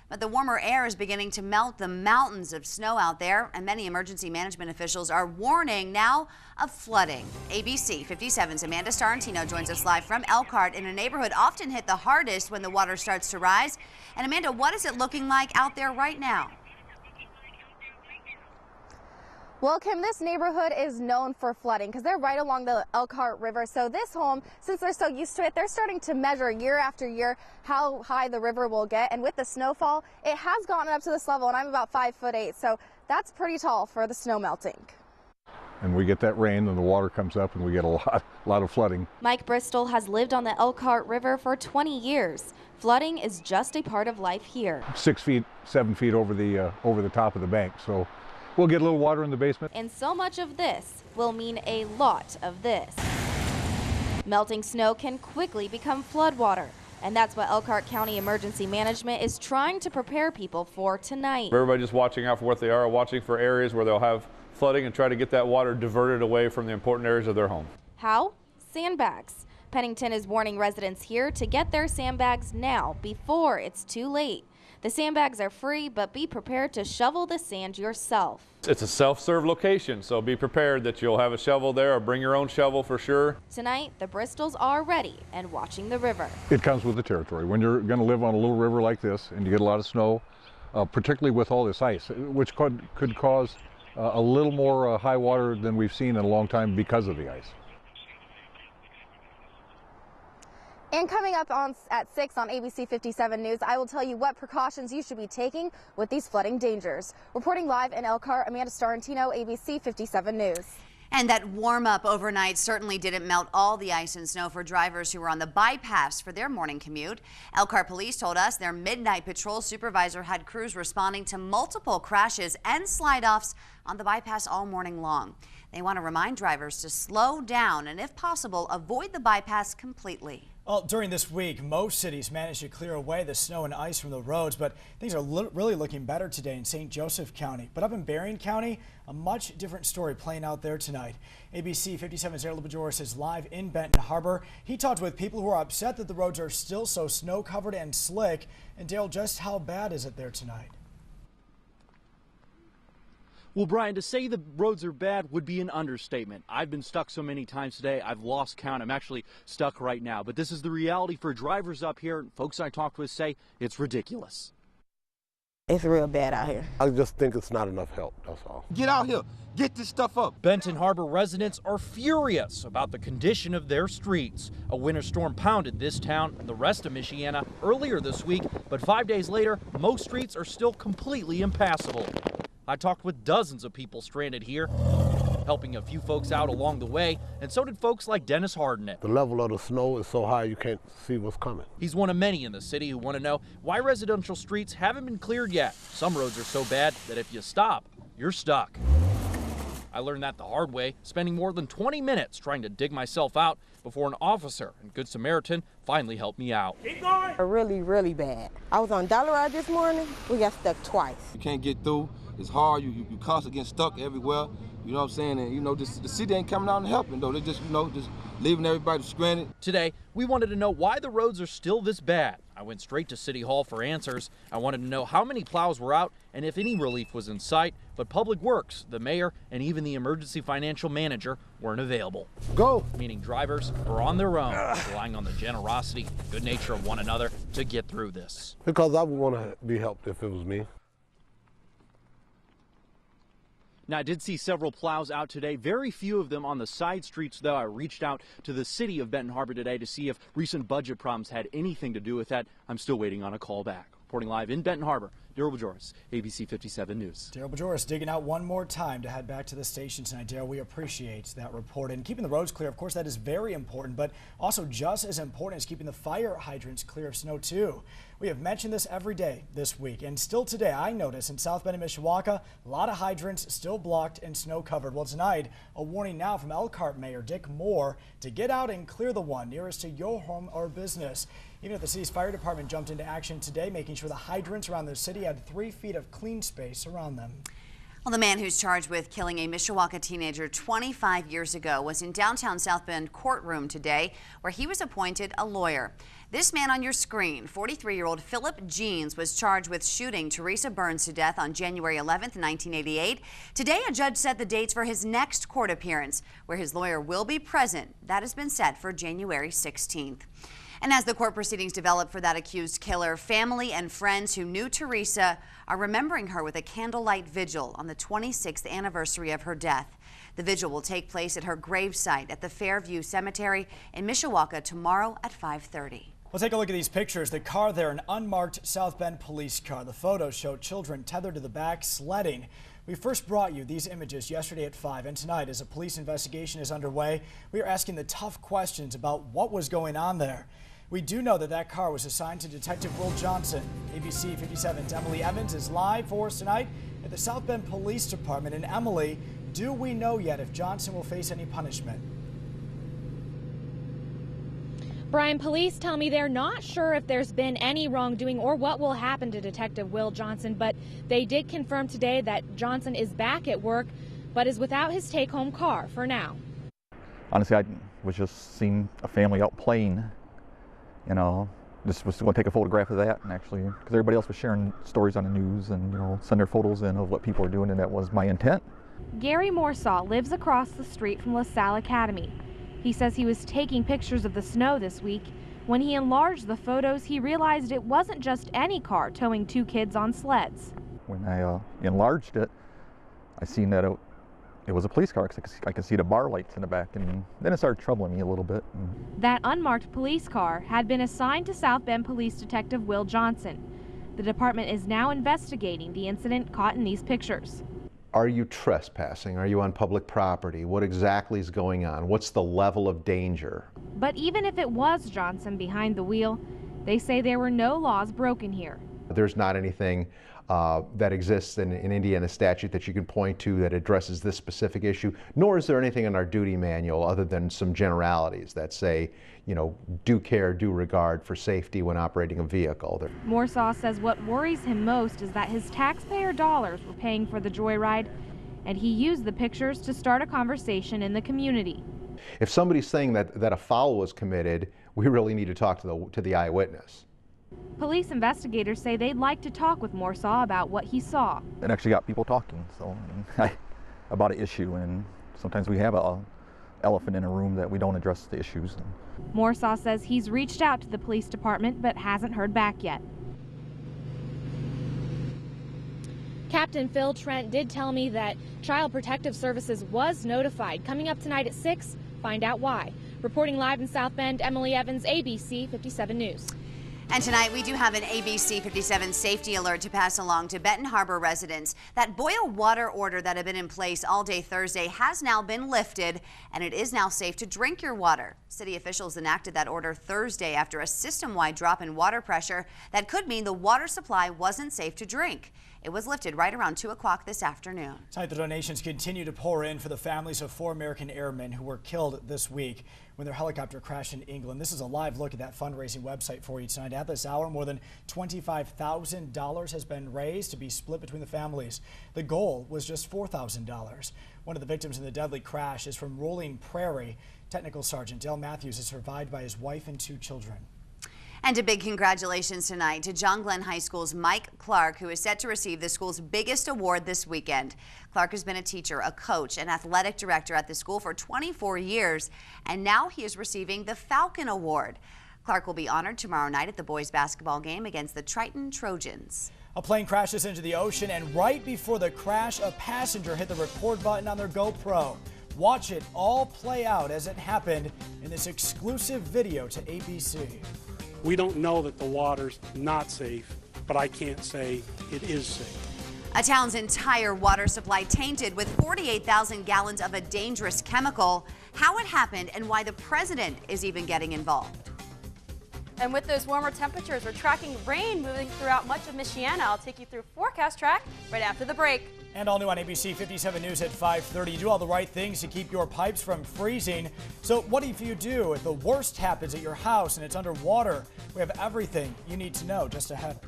But the warmer air is beginning to melt the mountains of snow out there, and many emergency management officials are warning now of flooding. ABC 57's Amanda Starantino joins us live from Elkhart in a neighborhood often hit the hardest when the water starts to rise. And Amanda, what is it looking like out there right now? Well, Kim, this neighborhood is known for flooding because they're right along the Elkhart River. So this home, since they're so used to it, they're starting to measure year after year how high the river will get. And with the snowfall, it has gotten up to this level, and I'm about 5'8". So that's pretty tall for the snow melting. And we get that rain and the water comes up and we get a lot of flooding. Mike Bristol has lived on the Elkhart River for 20 years. Flooding is just a part of life here. 6 feet, 7 feet over the top of the bank. So we'll get a little water in the basement. And so much of this will mean a lot of this. Melting snow can quickly become floodwater. And that's what Elkhart County Emergency Management is trying to prepare people for tonight. Everybody just watching out for what they are, watching for areas where they'll have flooding and try to get that water diverted away from the important areas of their home. How? Sandbags. Pennington is warning residents here to get their sandbags now before it's too late. The sandbags are free, but be prepared to shovel the sand yourself. It's a self-serve location, so be prepared that you'll have a shovel there or bring your own shovel for sure. Tonight, the Bristols are ready and watching the river. It comes with the territory. When you're going to live on a little river like this and you get a lot of snow, particularly with all this ice, which could cause a little more high water than we've seen in a long time because of the ice. And coming up at 6 on ABC 57 News, I will tell you what precautions you should be taking with these flooding dangers. Reporting live in Elkhart, Amanda Starantino, ABC 57 News. And that warm up overnight certainly didn't melt all the ice and snow for drivers who were on the bypass for their morning commute. Elkhart police told us their midnight patrol supervisor had crews responding to multiple crashes and slide-offs on the bypass all morning long. They want to remind drivers to slow down and, if possible, avoid the bypass completely. Well, during this week, most cities managed to clear away the snow and ice from the roads, but things are really looking better today in St. Joseph County. But up in Berrien County, a much different story playing out there tonight. ABC 57's Daryl Bajoris is live in Benton Harbor. He talked with people who are upset that the roads are still so snow-covered and slick. And Daryl, just how bad is it there tonight? Well, Brian, to say the roads are bad would be an understatement. I've been stuck so many times today, I've lost count. I'm actually stuck right now. But this is the reality for drivers up here. Folks I talked with say it's ridiculous. It's real bad out here. I just think it's not enough help, that's all. Get out here. Get this stuff up. Benton Harbor residents are furious about the condition of their streets. A winter storm pounded this town and the rest of Michiana earlier this week, but 5 days later, most streets are still completely impassable. I talked with dozens of people stranded here, helping a few folks out along the way, and so did folks like Dennis Hardenet. The level of the snow is so high you can't see what's coming. He's one of many in the city who want to know why residential streets haven't been cleared yet. Some roads are so bad that if you stop, you're stuck. I learned that the hard way, spending more than 20 minutes trying to dig myself out before an officer and Good Samaritan finally helped me out. Keep going. Really, really bad. I was on Dollar Ride this morning. We got stuck twice. You can't get through. It's hard. You constantly getting stuck everywhere. You know what I'm saying? And, the city ain't coming out and helping, though. They just, just leaving everybody stranded. Today, we wanted to know why the roads are still this bad. I went straight to City Hall for answers. I wanted to know how many plows were out and if any relief was in sight. But Public Works, the mayor, and even the emergency financial manager weren't available. Go! Meaning drivers are on their own, relying on the generosity and good nature of one another to get through this. Because I would want to be helped if it was me. Now, I did see several plows out today, very few of them on the side streets, though. I reached out to the city of Benton Harbor today to see if recent budget problems had anything to do with that. I'm still waiting on a call back. Reporting live in Benton Harbor, Daryl Bajoris, ABC 57 News. Daryl Bajoris digging out one more time to head back to the station tonight. Daryl, we appreciate that report. And keeping the roads clear, of course, that is very important, but also just as important is keeping the fire hydrants clear of snow, too. We have mentioned this every day this week, and still today, I notice in South Bend and Mishawaka, a lot of hydrants still blocked and snow covered. Well, tonight, a warning now from Elkhart Mayor Dick Moore to get out and clear the one nearest to your home or business. Even if the city's fire department jumped into action today, making sure the hydrants around the city had 3 feet of clean space around them. Well, the man who's charged with killing a Mishawaka teenager 25 years ago was in downtown South Bend courtroom today, where he was appointed a lawyer. This man on your screen, 43-year-old Philip Jeans, was charged with shooting Teresa Burns to death on January 11th, 1988. Today, a judge set the dates for his next court appearance, where his lawyer will be present. That has been set for January 16th. And as the court proceedings develop for that accused killer, family and friends who knew Teresa are remembering her with a candlelight vigil on the 26th anniversary of her death. The vigil will take place at her gravesite at the Fairview Cemetery in Mishawaka tomorrow at 5:30. We'll take a look at these pictures. The car there, an unmarked South Bend police car. The photos show children tethered to the back sledding. We first brought you these images yesterday at 5, and tonight, as a police investigation is underway, we are asking the tough questions about what was going on there. We do know that that car was assigned to Detective Will Johnson. ABC 57's Emily Evans is live for us tonight at the South Bend Police Department. And Emily, do we know yet if Johnson will face any punishment? Brian, police tell me they're not sure if there's been any wrongdoing or what will happen to Detective Will Johnson, but they did confirm today that Johnson is back at work, but is without his take-home car for now. Honestly, I was just seeing a family out playing. You know, just was going to take a photograph of that, and actually, because everybody else was sharing stories on the news and, you know, send their photos in of what people are doing, and that was my intent. Gary Morsaw lives across the street from LaSalle Academy. He says he was taking pictures of the snow this week. When he enlarged the photos, he realized it wasn't just any car towing two kids on sleds. When I enlarged it, I seen that it was a police car, because I could see the bar lights in the back, and then it started troubling me a little bit. That unmarked police car had been assigned to South Bend Police Detective Will Johnson. The department is now investigating the incident caught in these pictures. Are you trespassing? Are you on public property? What exactly is going on? What's the level of danger? But even if it was Johnson behind the wheel, they say there were no laws broken here. There's not anything that exists in Indiana statute that you can point to that addresses this specific issue, nor is there anything in our duty manual other than some generalities that say, you know, due care, due regard for safety when operating a vehicle. Morsaw says what worries him most is that his taxpayer dollars were paying for the joyride, and he used the pictures to start a conversation in the community. If somebody's saying that a foul was committed, we really need to talk to the eyewitness. Police investigators say they'd like to talk with Morsaw about what he saw. It actually got people talking, so about an issue, and sometimes we have an elephant in a room that we don't address the issues. Morsaw says he's reached out to the police department but hasn't heard back yet. Captain Phil Trent did tell me that Child Protective Services was notified. Coming up tonight at 6, find out why. Reporting live in South Bend, Emily Evans, ABC 57 News. And tonight we do have an ABC 57 safety alert to pass along to Benton Harbor residents. That boil water order that had been in place all day Thursday has now been lifted, and it is now safe to drink your water. City officials enacted that order Thursday after a system-wide drop in water pressure that could mean the water supply wasn't safe to drink. It was lifted right around 2 o'clock this afternoon. Tonight, the donations continue to pour in for the families of 4 American airmen who were killed this week when their helicopter crashed in England. This is a live look at that fundraising website for you tonight. At this hour, more than $25,000 has been raised to be split between the families. The goal was just $4,000. One of the victims in the deadly crash is from Rolling Prairie. Technical Sergeant Dale Matthews is survived by his wife and 2 children. And a big congratulations tonight to John Glenn High School's Mike Clark, who is set to receive the school's biggest award this weekend. Clark has been a teacher, a coach, and athletic director at the school for 24 years, and now he is receiving the Falcon Award. Clark will be honored tomorrow night at the boys' basketball game against the Triton Trojans. A plane crashes into the ocean, and right before the crash, a passenger hit the record button on their GoPro. Watch it all play out as it happened in this exclusive video to ABC. We don't know that the water's not safe, but I can't say it is safe. A town's entire water supply tainted with 48,000 gallons of a dangerous chemical. How it happened and why the president is even getting involved. And with those warmer temperatures, we're tracking rain moving throughout much of Michiana. I'll take you through forecast track right after the break. And all new on ABC 57 News at 5:30. You do all the right things to keep your pipes from freezing. So what if you do if the worst happens at your house and it's underwater? We have everything you need to know just ahead.